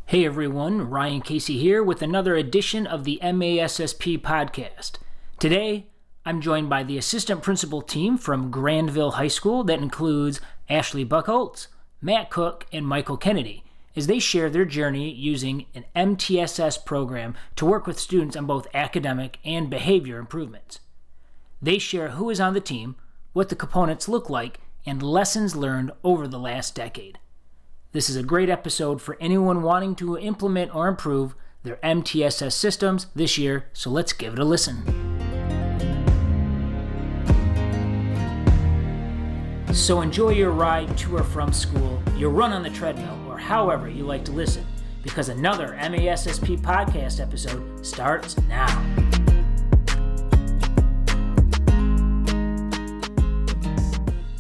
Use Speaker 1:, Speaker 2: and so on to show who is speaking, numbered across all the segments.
Speaker 1: Hey everyone, Ryan Casey here with another edition of the MASSP podcast. Today, I'm joined by the assistant principal team from Grandville High School that includes Ashley Buckholtz, Matt Cook, and Michael Kennedy as they share their journey using an MTSS program to work with students on both academic and behavior improvements. They share who is on the team, what the components look like, and lessons learned over the last decade. This is a great episode for anyone wanting to implement or improve their MTSS systems this year, so let's give it a listen. So enjoy your ride to or from school, your run on the treadmill, or however you like to listen, because another MASSP podcast episode starts now.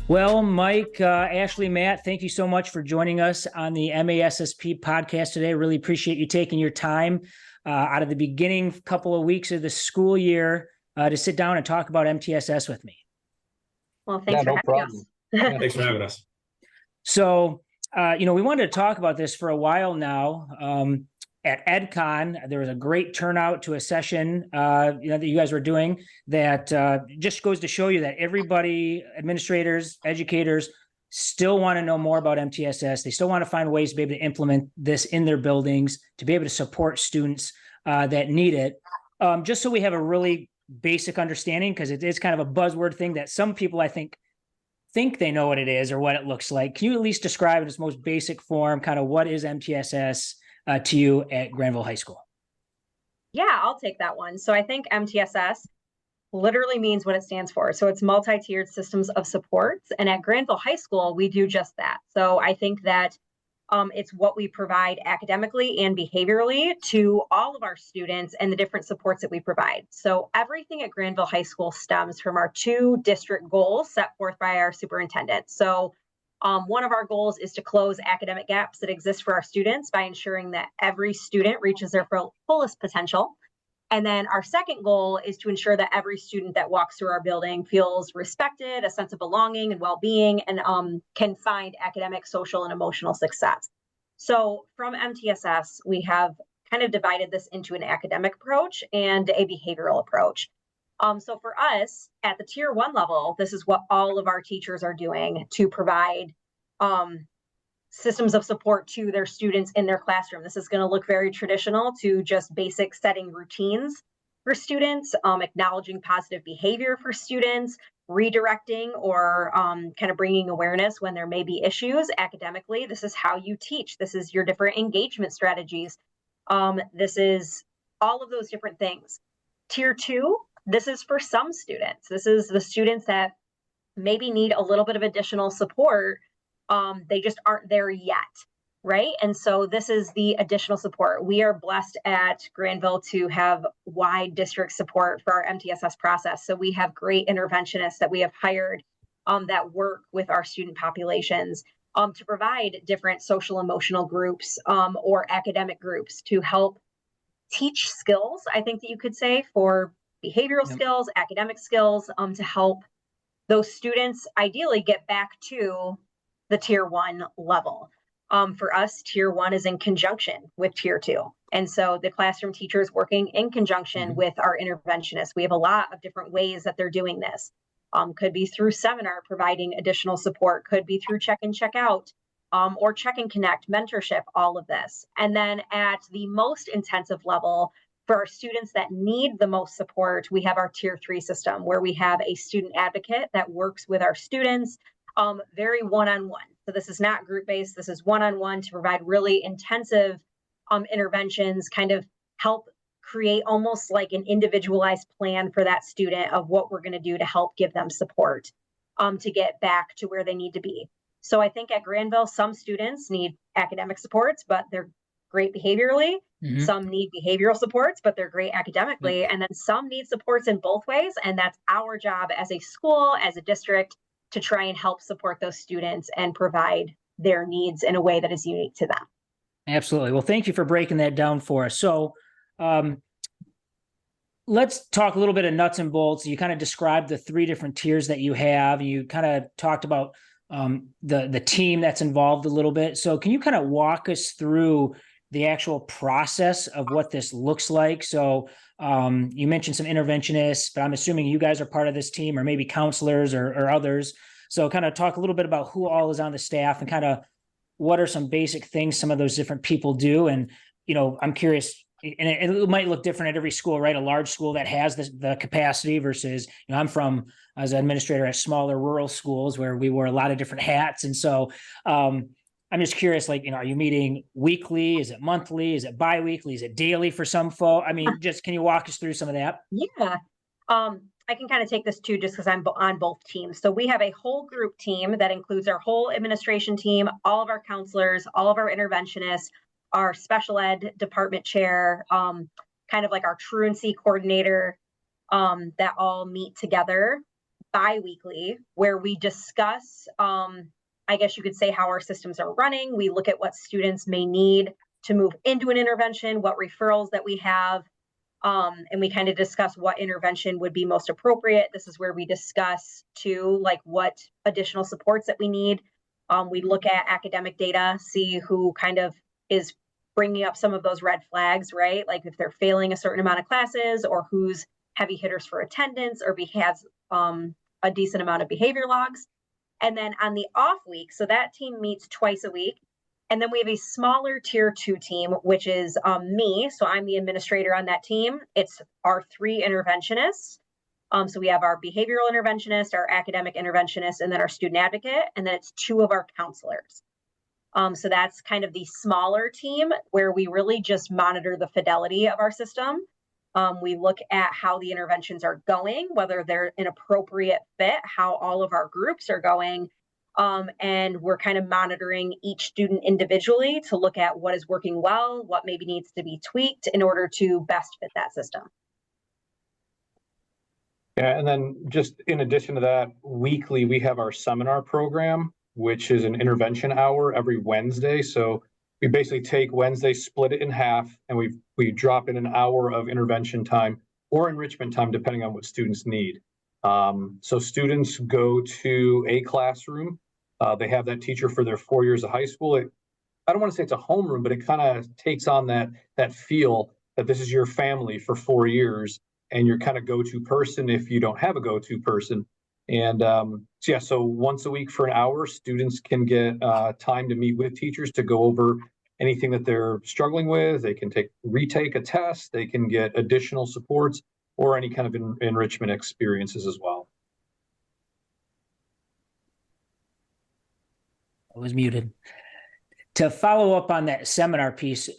Speaker 1: Well, Mike, Ashley, Matt, thank you so much for joining us on the MASSP podcast today. Really appreciate you taking your time out of the beginning couple of weeks of the school year to sit down and talk about MTSS with me.
Speaker 2: Well, thanks for having us.
Speaker 3: Thanks for having us.
Speaker 1: So, we wanted to talk about this for a while now. At EdCon, there was a great turnout to a session that you guys were doing that just goes to show you that everybody, administrators, educators, still want to know more about MTSS. They still want to find ways to be able to implement this in their buildings, to be able to support students that need it. Just so we have a really basic understanding, because it is kind of a buzzword thing that some people, I think they know what it is or what it looks like. Can you at least describe in its most basic form, kind of what is MTSS to you at Grandville High School?
Speaker 2: Yeah, I'll take that one. So I think MTSS literally means what it stands for. So it's multi-tiered systems of supports. And at Grandville High School, we do just that. So I think that it's what we provide academically and behaviorally to all of our students and the different supports that we provide. So everything at Grandville High School stems from our two district goals set forth by our superintendent. So one of our goals is to close academic gaps that exist for our students by ensuring that every student reaches their fullest potential. And then our second goal is to ensure that every student that walks through our building feels respected, a sense of belonging and well-being, and can find academic, social, and emotional success. So from MTSS, we have kind of divided this into an academic approach and a behavioral approach. So for us at the tier 1 level, this is what all of our teachers are doing to provide systems of support to their students in their classroom. This is going to look very traditional to just basic setting routines for students, acknowledging positive behavior for students, redirecting or kind of bringing awareness when there may be issues academically. This is how you teach. This is your different engagement strategies. This is all of those different things. Tier 2, this is for some students. This is the students that maybe need a little bit of additional support. They just aren't there yet, right? And so this is the additional support. We are blessed at Grandville to have wide district support for our MTSS process. So we have great interventionists that we have hired that work with our student populations to provide different social emotional groups or academic groups to help teach skills, I think that you could say, for behavioral skills, academic skills, to help those students ideally get back to the tier 1 level. For us, tier 1 is in conjunction with tier 2. And so the classroom teachers working in conjunction with our interventionists. We have a lot of different ways that they're doing this. Could be through seminar, providing additional support, could be through check and check out, or check and connect, mentorship, all of this. And then at the most intensive level, for our students that need the most support, we have our tier 3 system where we have a student advocate that works with our students very one-on-one. So this is not group-based, this is one-on-one to provide really intensive interventions, kind of help create almost like an individualized plan for that student of what we're going to do to help give them support to get back to where they need to be. So I think at Grandville, some students need academic supports, but they're great behaviorally. Some need behavioral supports, but they're great academically. And then some need supports in both ways. And that's our job as a school, as a district, to try and help support those students and provide their needs in a way that is unique to them.
Speaker 1: Absolutely. Well, thank you for breaking that down for us. So let's talk a little bit of nuts and bolts. You kind of described the 3 different tiers that you have, and you kind of talked about the team that's involved a little bit. So can you kind of walk us through the actual process of what this looks like. So you mentioned some interventionists, but I'm assuming you guys are part of this team, or maybe counselors or others. So kind of talk a little bit about who all is on the staff and kind of what are some basic things some of those different people do. And, I'm curious, and it might look different at every school, right? A large school that has the capacity versus, I'm from, as an administrator at smaller rural schools where we wore a lot of different hats. And so I'm just curious, like, are you meeting weekly? Is it monthly? Is it biweekly? Is it daily for some folk? I mean, just can you walk us through some of that?
Speaker 2: Yeah. I can kind of take this too, just because I'm on both teams. So we have a whole group team that includes our whole administration team, all of our counselors, all of our interventionists, our special ed department chair, kind of like our truancy coordinator, that all meet together bi-weekly, where we discuss, I guess you could say, how our systems are running. We look at what students may need to move into an intervention, what referrals that we have, and we kind of discuss what intervention would be most appropriate. This is where we discuss too, like what additional supports that we need. We look at academic data, see who kind of is bringing up some of those red flags, right? Like if they're failing a certain amount of classes, or who's heavy hitters for attendance, or has a decent amount of behavior logs. And then on the off week, so that team meets twice a week. And then we have a smaller tier 2 team, which is me. So I'm the administrator on that team. It's our 3 interventionists. So we have our behavioral interventionist, our academic interventionist, and then our student advocate. And then it's 2 of our counselors. So that's kind of the smaller team where we really just monitor the fidelity of our system. We look at how the interventions are going, whether they're an appropriate fit, how all of our groups are going. And we're kind of monitoring each student individually to look at what is working well, what maybe needs to be tweaked in order to best fit that system.
Speaker 3: Yeah, and then just in addition to that, weekly, we have our seminar program, which is an intervention hour every Wednesday. So we basically take Wednesday, split it in half, and we drop in an hour of intervention time or enrichment time, depending on what students need. So students go to a classroom. They have that teacher for their 4 years of high school. I don't want to say it's a homeroom, but it kind of takes on that feel that this is your family for 4 years, and you're kind of go-to person if you don't have a go-to person. And so once a week for an hour, students can get time to meet with teachers to go over anything that they're struggling with. They can retake a test. They can get additional supports or any kind of enrichment experiences as well.
Speaker 1: I was muted. To follow up on that seminar piece,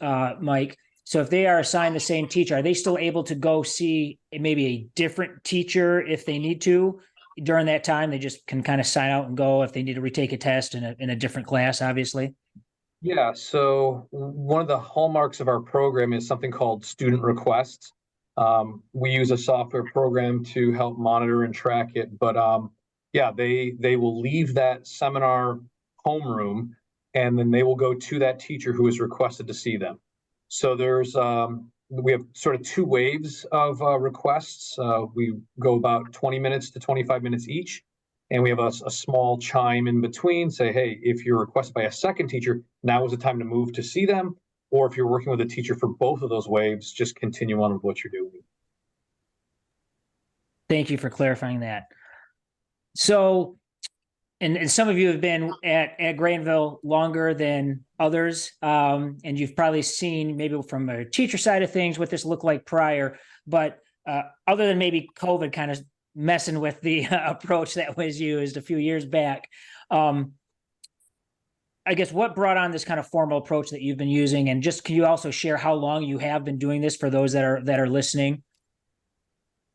Speaker 1: Mike, so if they are assigned the same teacher, are they still able to go see maybe a different teacher if they need to during that time? They just can kind of sign out and go if they need to retake a test in a different class, obviously.
Speaker 3: Yeah, so one of the hallmarks of our program is something called student requests. We use a software program to help monitor and track it, but they will leave that seminar homeroom, and then they will go to that teacher who is requested to see them. So we have sort of 2 waves of requests. We go about 20 minutes to 25 minutes each, and we have a small chime in between, say, hey, if you're requested by a second teacher, now is the time to move to see them. Or if you're working with a teacher for both of those waves, just continue on with what you're doing.
Speaker 1: Thank you for clarifying that. So, and some of you have been at Grandville longer than others, and you've probably seen maybe from a teacher side of things what this looked like prior. But other than maybe COVID kind of messing with the approach that was used a few years back, I guess what brought on this kind of formal approach that you've been using, and just can you also share how long you have been doing this for those that are listening?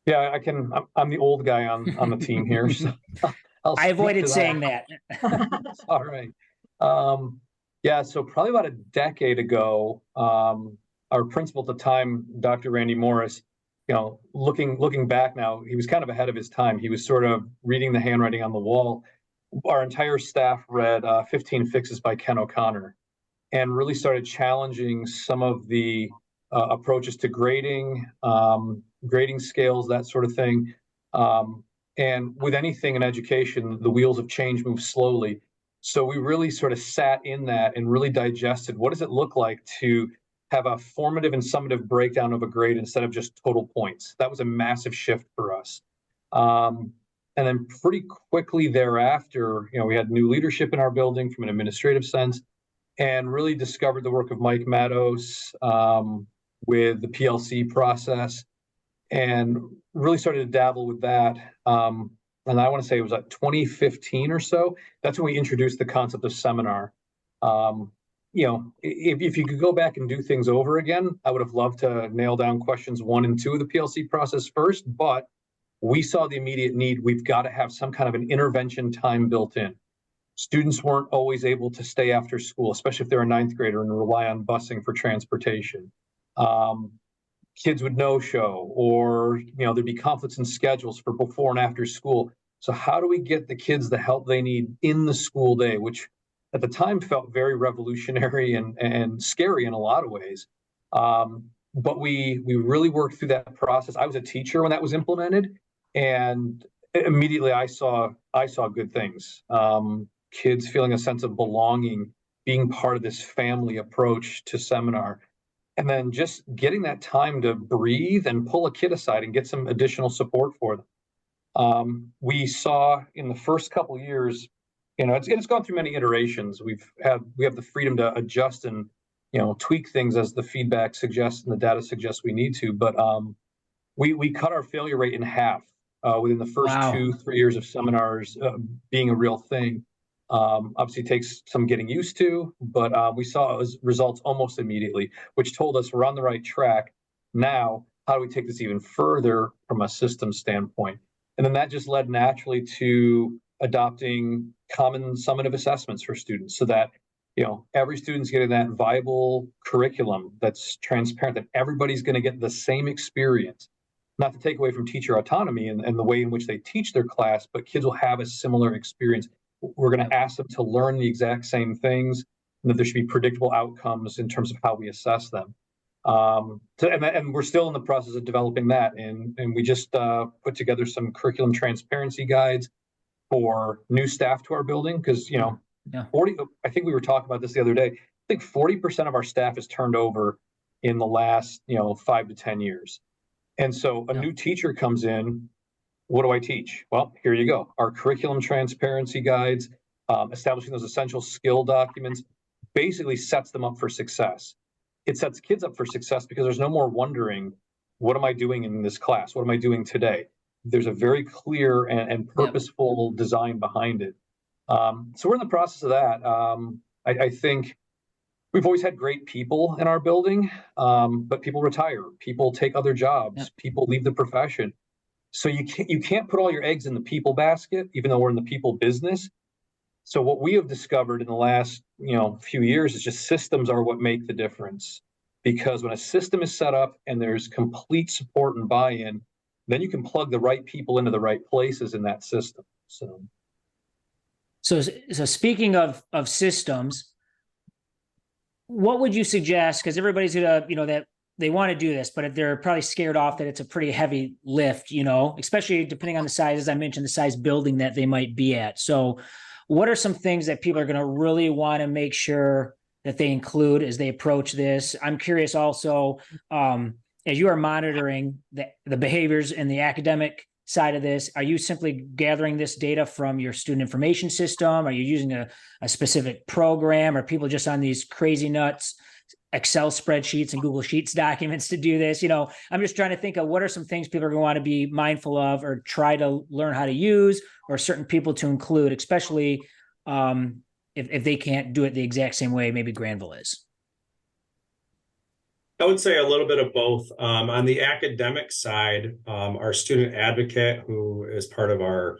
Speaker 3: Yeah, I can. I'm the old guy on the team here. So
Speaker 1: I avoided saying that.
Speaker 3: All right. So probably about a decade ago, our principal at the time, Dr. Randy Morris, looking back now, he was kind of ahead of his time. He was sort of reading the handwriting on the wall. Our entire staff read 15 Fixes by Ken O'Connor and really started challenging some of the approaches to grading, grading scales, that sort of thing. And with anything in education, the wheels of change move slowly. So we really sort of sat in that and really digested what does it look like to have a formative and summative breakdown of a grade instead of just total points. That was a massive shift for us. And then pretty quickly thereafter, we had new leadership in our building from an administrative sense, and really discovered the work of Mike Matos with the PLC process, and really started to dabble with that. And I want to say it was like 2015 or so. That's when we introduced the concept of seminar. If you could go back and do things over again, I would have loved to nail down questions 1 and 2 of the PLC process first, but we saw the immediate need. We've got to have some kind of an intervention time built in. Students weren't always able to stay after school, especially if they're a 9th grader and rely on busing for transportation. Kids would no-show, or there'd be conflicts in schedules for before and after school. So how do we get the kids the help they need in the school day, which at the time felt very revolutionary and scary in a lot of ways. But we really worked through that process. I was a teacher when that was implemented, and immediately I saw good things. Kids feeling a sense of belonging, being part of this family approach to seminar, and then just getting that time to breathe and pull a kid aside and get some additional support for them. We saw in the first couple of years, it's gone through many iterations. We have the freedom to adjust and tweak things as the feedback suggests and the data suggests we need to. But we cut our failure rate in half within the first
Speaker 1: Wow.
Speaker 3: 2-3 years of seminars being a real thing. Obviously, it takes some getting used to, but we saw results almost immediately, which told us we're on the right track. Now, how do we take this even further from a system standpoint? And then that just led naturally to adopting common summative assessments for students, so that every student's getting that viable curriculum that's transparent, that everybody's going to get the same experience. Not to take away from teacher autonomy and the way in which they teach their class, but kids will have a similar experience. We're going to ask them to learn the exact same things, and that there should be predictable outcomes in terms of how we assess them. And we're still in the process of developing that. And we just put together some curriculum transparency guides for new staff to our building, because 40, I think we were talking about this the other day, I think 40% of our staff has turned over in the last 5 to 10 years. And so a new teacher comes in, what do I teach? Well, here you go. Our curriculum transparency guides, establishing those essential skill documents, basically sets them up for success. It sets kids up for success because there's no more wondering, what am I doing in this class? What am I doing today? There's a very clear and purposeful design behind it. So we're in the process of that. I think we've always had great people in our building, but people retire, people take other jobs, people leave the profession. So you can't put all your eggs in the people basket, even though we're in the people business. So what we have discovered in the last few years is just systems are what make the difference. Because when a system is set up and there's complete support and buy-in, then you can plug the right people into the right places in that system.
Speaker 1: So speaking of systems, what would you suggest? Because everybody's gonna, that they want to do this, but they're probably scared off that it's a pretty heavy lift, especially depending on the size, as I mentioned, the size building that they might be at. So what are some things that people are going to really want to make sure that they include as they approach this? I'm curious also, as you are monitoring the behaviors in the academic side of this, are you simply gathering this data from your student information system? Are you using a specific program? Are people just on these crazy nuts Excel spreadsheets and Google Sheets documents to do this? I'm just trying to think of what are some things people are going to want to be mindful of or try to learn how to use, or certain people to include, especially if they can't do it the exact same way maybe Grandville is.
Speaker 4: I would say a little bit of both. On the academic side, our student advocate, who is part of our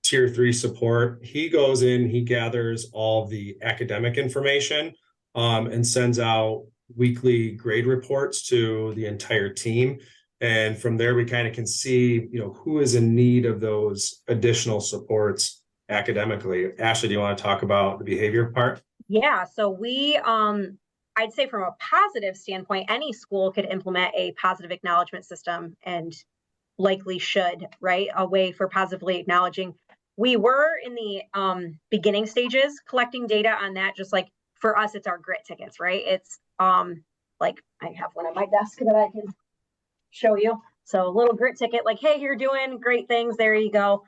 Speaker 4: Tier 3 support, he goes in, he gathers all the academic information and sends out weekly grade reports to the entire team. And from there, we kind of can see, who is in need of those additional supports academically. Ashley, do you want to talk about the behavior part?
Speaker 2: Yeah, so we, I'd say from a positive standpoint, any school could implement a positive acknowledgement system, and likely should, right? A way for positively acknowledging. We were in the beginning stages collecting data on that, just like for us, it's our grit tickets, right? It's like I have one on my desk that I can show you. So a little grit ticket, like, hey, you're doing great things. There you go.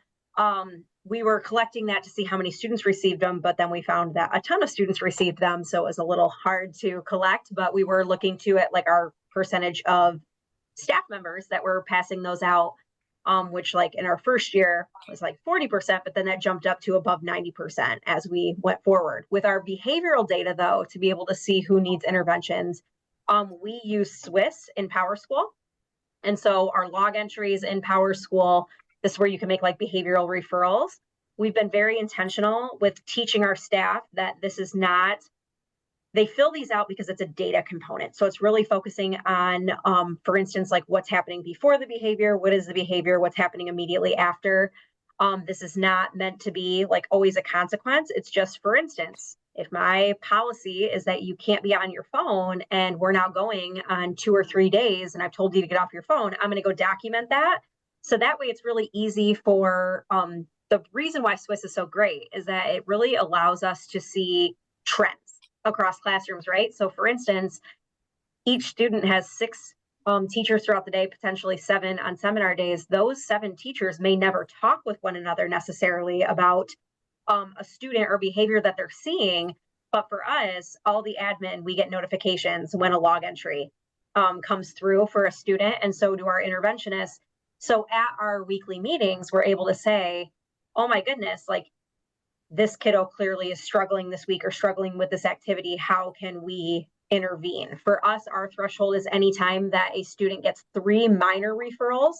Speaker 2: We were collecting that to see how many students received them, but then we found that a ton of students received them. So it was a little hard to collect, but we were looking to it like our percentage of staff members that were passing those out, which like in our first year was like 40%, but then that jumped up to above 90% as we went forward. With our behavioral data though, to be able to see who needs interventions, we use Swiss in PowerSchool. And so our log entries in PowerSchool, this is where you can make like behavioral referrals. We've been very intentional with teaching our staff that this is not, they fill these out because it's a data component. So it's really focusing on, for instance, like what's happening before the behavior, what is the behavior, what's happening immediately after. This is not meant to be like always a consequence. It's just, for instance, if my policy is that you can't be on your phone and we're now going on 2 or 3 days and I've told you to get off your phone, I'm going to go document that. So that way it's really easy for, the reason why Swiss is so great is that it really allows us to see trends across classrooms, right? So for instance, each student has 6 teachers throughout the day, potentially 7 on seminar days. Those 7 teachers may never talk with one another necessarily about a student or behavior that they're seeing. But for us, all the admin, we get notifications when a log entry comes through for a student, and so do our interventionists. So at our weekly meetings, we're able to say, oh my goodness, like this kiddo clearly is struggling this week or struggling with this activity. How can we intervene? For us, our threshold is anytime that a student gets 3 minor referrals,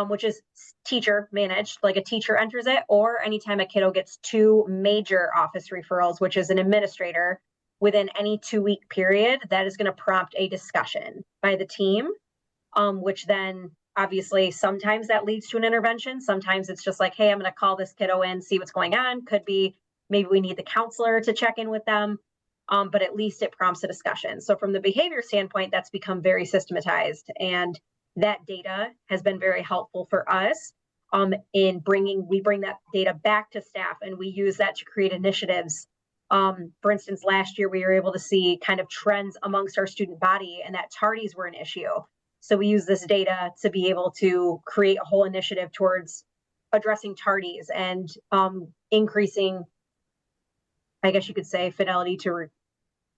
Speaker 2: which is teacher managed, like a teacher enters it, or anytime a kiddo gets 2 major office referrals, which is an administrator within any 2-week period, that is going to prompt a discussion by the team, which then obviously sometimes that leads to an intervention. Sometimes it's just like, hey, I'm going to call this kiddo in, see what's going on. Could be maybe we need the counselor to check in with them, but at least it prompts a discussion. So from the behavior standpoint, that's become very systematized, and that data has been very helpful for us in we bring that data back to staff and we use that to create initiatives. For instance, last year we were able to see kind of trends amongst our student body and that tardies were an issue. So we use this data to be able to create a whole initiative towards addressing tardies and increasing, I guess you could say, fidelity to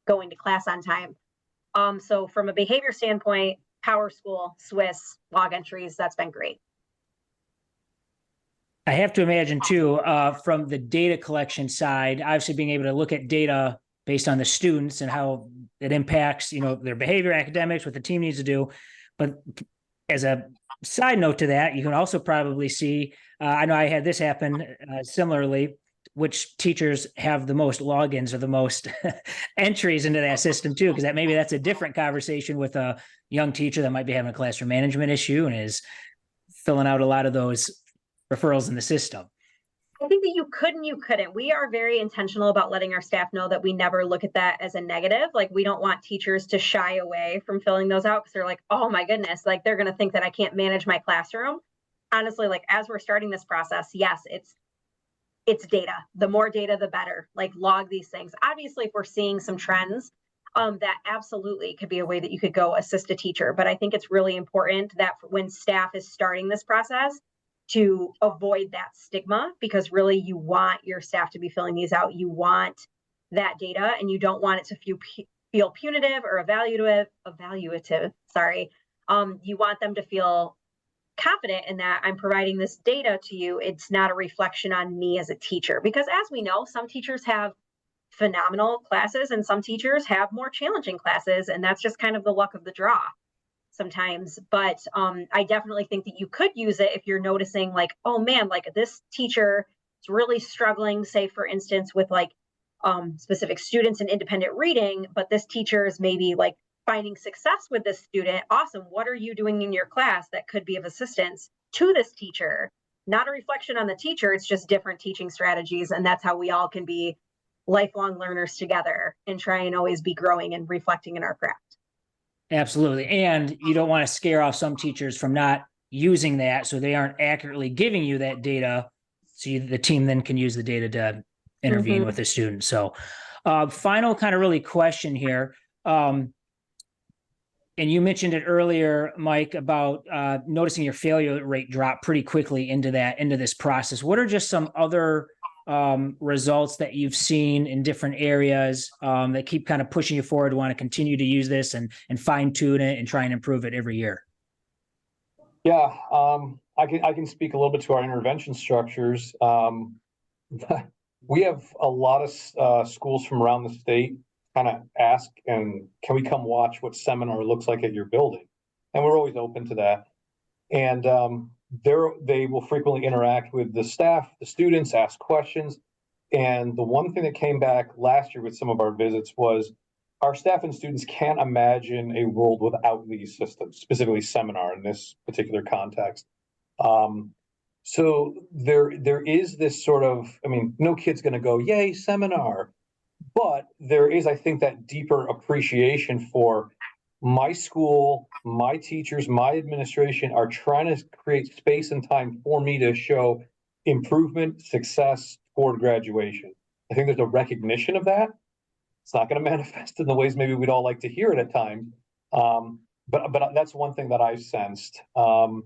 Speaker 2: going to class on time. So from a behavior standpoint, PowerSchool, Swiss, log entries, that's been great.
Speaker 1: I have to imagine too, from the data collection side, obviously being able to look at data based on the students and how it impacts, their behavior, academics, what the team needs to do. But as a side note to that, you can also probably see, I know I had this happen similarly, which teachers have the most logins or the most entries into that system too, because maybe that's a different conversation with a young teacher that might be having a classroom management issue and is filling out a lot of those referrals in the system.
Speaker 2: I think that you couldn't. We are very intentional about letting our staff know that we never look at that as a negative. Like we don't want teachers to shy away from filling those out because they're like, oh my goodness, like they're going to think that I can't manage my classroom. Honestly, like as we're starting this process, yes, it's data. The more data, the better. Like log these things. Obviously, if we're seeing some trends, that absolutely could be a way that you could go assist a teacher. But I think it's really important that when staff is starting this process to avoid that stigma, because really you want your staff to be filling these out. You want that data and you don't want it to feel punitive or evaluative. Sorry. You want them to feel confident in that I'm providing this data to you. It's not a reflection on me as a teacher, because as we know, some teachers have phenomenal classes and some teachers have more challenging classes, and that's just kind of the luck of the draw sometimes. But I definitely think that you could use it if you're noticing like, oh man, like this teacher is really struggling, say for instance, with like specific students in independent reading, but this teacher is maybe like finding success with this student. Awesome. What are you doing in your class that could be of assistance to this teacher? Not a reflection on the teacher. It's just different teaching strategies. And that's how we all can be lifelong learners together and try and always be growing and reflecting in our craft.
Speaker 1: Absolutely. And you don't want to scare off some teachers from not using that, so they aren't accurately giving you that data. So the team then can use the data to intervene with the student. So final kind of really question here. And you mentioned it earlier, Mike, about noticing your failure rate drop pretty quickly into this process. What are just some other results that you've seen in different areas that keep kind of pushing you forward to want to continue to use this and fine tune it and try and improve it every year?
Speaker 3: Yeah, I can speak a little bit to our intervention structures. We have a lot of schools from around the state kind of ask, and can we come watch what seminar looks like at your building? And we're always open to that. And they will frequently interact with the staff, the students, ask questions. And the one thing that came back last year with some of our visits was our staff and students can't imagine a world without these systems, specifically seminar in this particular context. So there is this sort of, I mean, no kid's going to go, yay, seminar. But there is, I think, that deeper appreciation for my school, my teachers, my administration are trying to create space and time for me to show improvement, success toward graduation. I think there's a recognition of that. It's not going to manifest in the ways maybe we'd all like to hear it at times. But that's one thing that I've sensed.
Speaker 2: One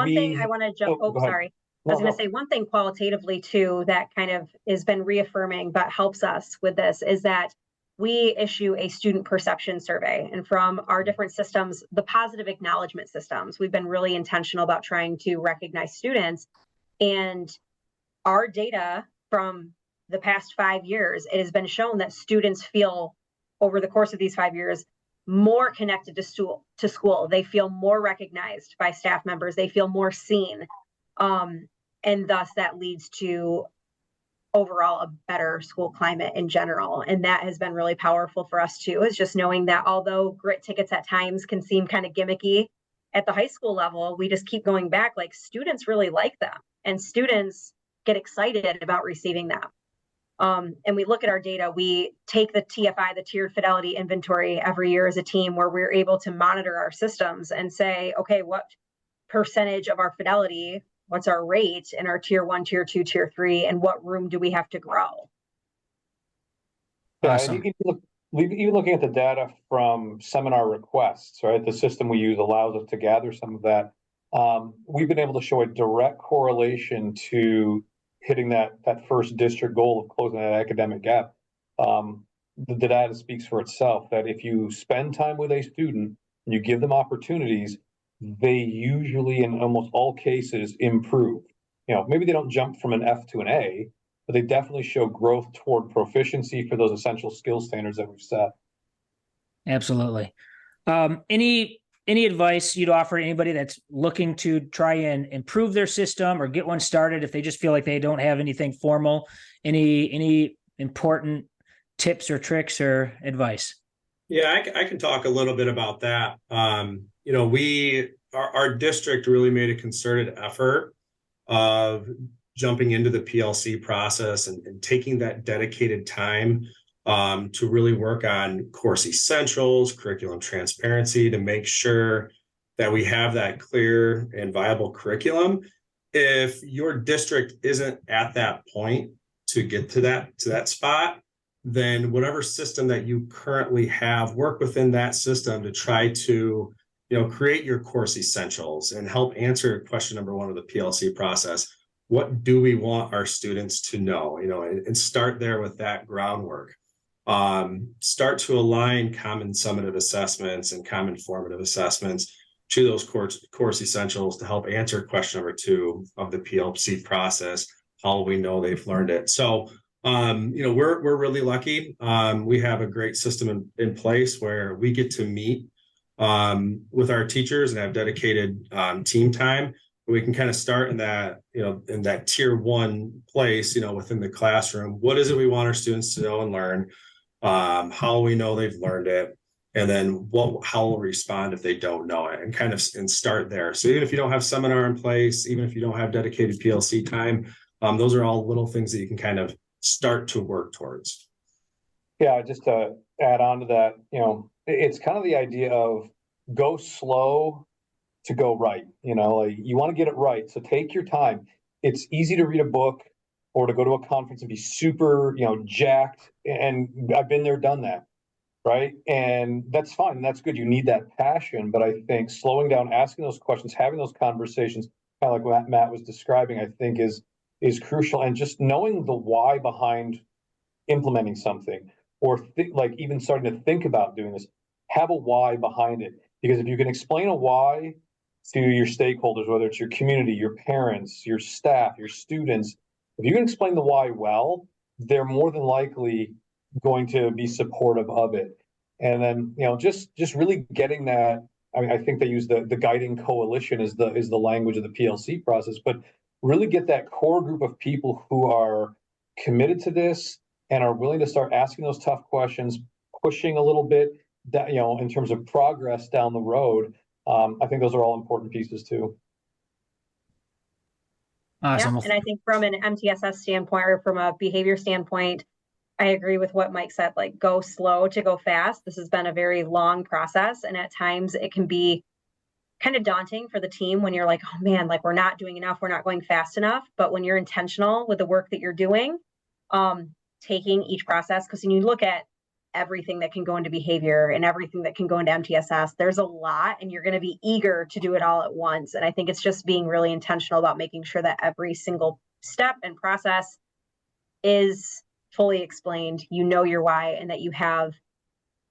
Speaker 2: thing I want to jump, sorry. I was going to say one thing qualitatively too that kind of has been reaffirming but helps us with this is that we issue a student perception survey, and from our different systems, the positive acknowledgement systems, we've been really intentional about trying to recognize students. And our data from the past 5 years, it has been shown that students feel over the course of these 5 years more connected to school. They feel more recognized by staff members. They feel more seen. And thus that leads to overall a better school climate in general. And that has been really powerful for us too, is just knowing that although grit tickets at times can seem kind of gimmicky at the high school level, we just keep going back, like students really like them and students get excited about receiving them. And we look at our data, we take the TFI, the tiered fidelity inventory every year as a team where we're able to monitor our systems and say, okay, what percentage of our fidelity, what's our rate in our tier 1, tier 2, tier 3, and what room do we have to grow?
Speaker 3: Awesome. Even looking at the data from seminar requests, right? The system we use allows us to gather some of that. We've been able to show a direct correlation to hitting that first district goal of closing that academic gap. The data speaks for itself, that if you spend time with a student and you give them opportunities, they usually, in almost all cases, improve. You know, maybe they don't jump from an F to an A, but they definitely show growth toward proficiency for those essential skill standards that we've set.
Speaker 1: Absolutely. Any advice you'd offer anybody that's looking to try and improve their system or get one started if they just feel like they don't have anything formal? Any important tips or tricks or advice?
Speaker 4: Yeah, I can talk a little bit about that. You know, our district really made a concerted effort of jumping into the PLC process and taking that dedicated time to really work on course essentials, curriculum transparency, to make sure that we have that clear and viable curriculum. If your district isn't at that point to get to that spot, then whatever system that you currently have, work within that system to try to, you know, create your course essentials and help answer question number 1 of the PLC process. What do we want our students to know? You know, and start there with that groundwork. Start to align common summative assessments and common formative assessments to those course essentials to help answer question number 2 of the PLC process. How will we know they've learned it? So, you know, we're really lucky. We have a great system in place where we get to meet with our teachers and have dedicated team time. We can kind of start in that, you know, in that tier 1 place, you know, within the classroom. What is it we want our students to know and learn? How we know they've learned it, and then how we'll respond if they don't know it, and start there. So even if you don't have seminar in place, even if you don't have dedicated PLC time, those are all little things that you can kind of start to work towards.
Speaker 3: Yeah, just to add on to that, you know, it's kind of the idea of go slow to go right. You know, like you want to get it right, so take your time. It's easy to read a book or to go to a conference and be super, you know, jacked. And I've been there, done that. right? And that's fine, and that's good. You need that passion, but I think slowing down, asking those questions, having those conversations, kind of like what Matt was describing, I think is crucial. And just knowing the why behind implementing something, or like even starting to think about doing this, have a why behind it. Because if you can explain a why to your stakeholders, whether it's your community, your parents, your staff, your students, if you can explain the why well, they're more than likely going to be supportive of it. And then, just really getting that. I mean, I think they use the guiding coalition is the language of the PLC process, but really get that core group of people who are committed to this and are willing to start asking those tough questions, pushing a little bit that, in terms of progress down the road. I think those are all important pieces too.
Speaker 1: Awesome.
Speaker 2: Yeah, and I think from an MTSS standpoint or from a behavior standpoint, I agree with what Mike said, like go slow to go fast. This has been a very long process, and at times it can be kind of daunting for the team when you're like, oh man, like we're not doing enough, we're not going fast enough. But when you're intentional with the work that you're doing, taking each process, because when you look at everything that can go into behavior and everything that can go into MTSS, there's a lot, and you're going to be eager to do it all at once. And I think it's just being really intentional about making sure that every single step and process is fully explained, your why, and that you have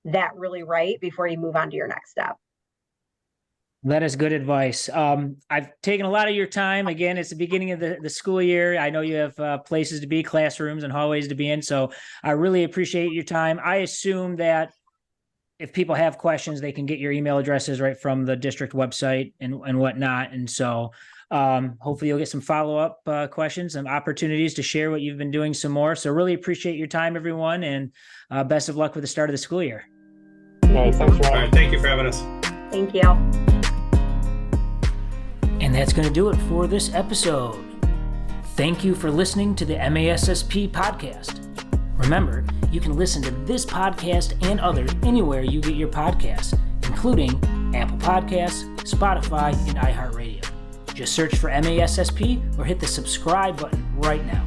Speaker 2: that really right before you move on to your next step.
Speaker 1: That is good advice. I've taken a lot of your time. Again, it's the beginning of the school year. I know you have places to be, classrooms and hallways to be in. So I really appreciate your time. I assume that if people have questions, they can get your email addresses right from the district website and whatnot. And so hopefully you'll get some follow-up questions and opportunities to share what you've been doing some more. So really appreciate your time, everyone, and best of luck with the start of the school year.
Speaker 3: All right, thanks, Ryan.
Speaker 4: All right, thank you for having us.
Speaker 2: Thank you.
Speaker 1: And that's going to do it for this episode. Thank you for listening to the MASSP podcast. Remember, you can listen to this podcast and others anywhere you get your podcasts, including Apple Podcasts, Spotify, and iHeartRadio. Just search for MASSP or hit the subscribe button right now.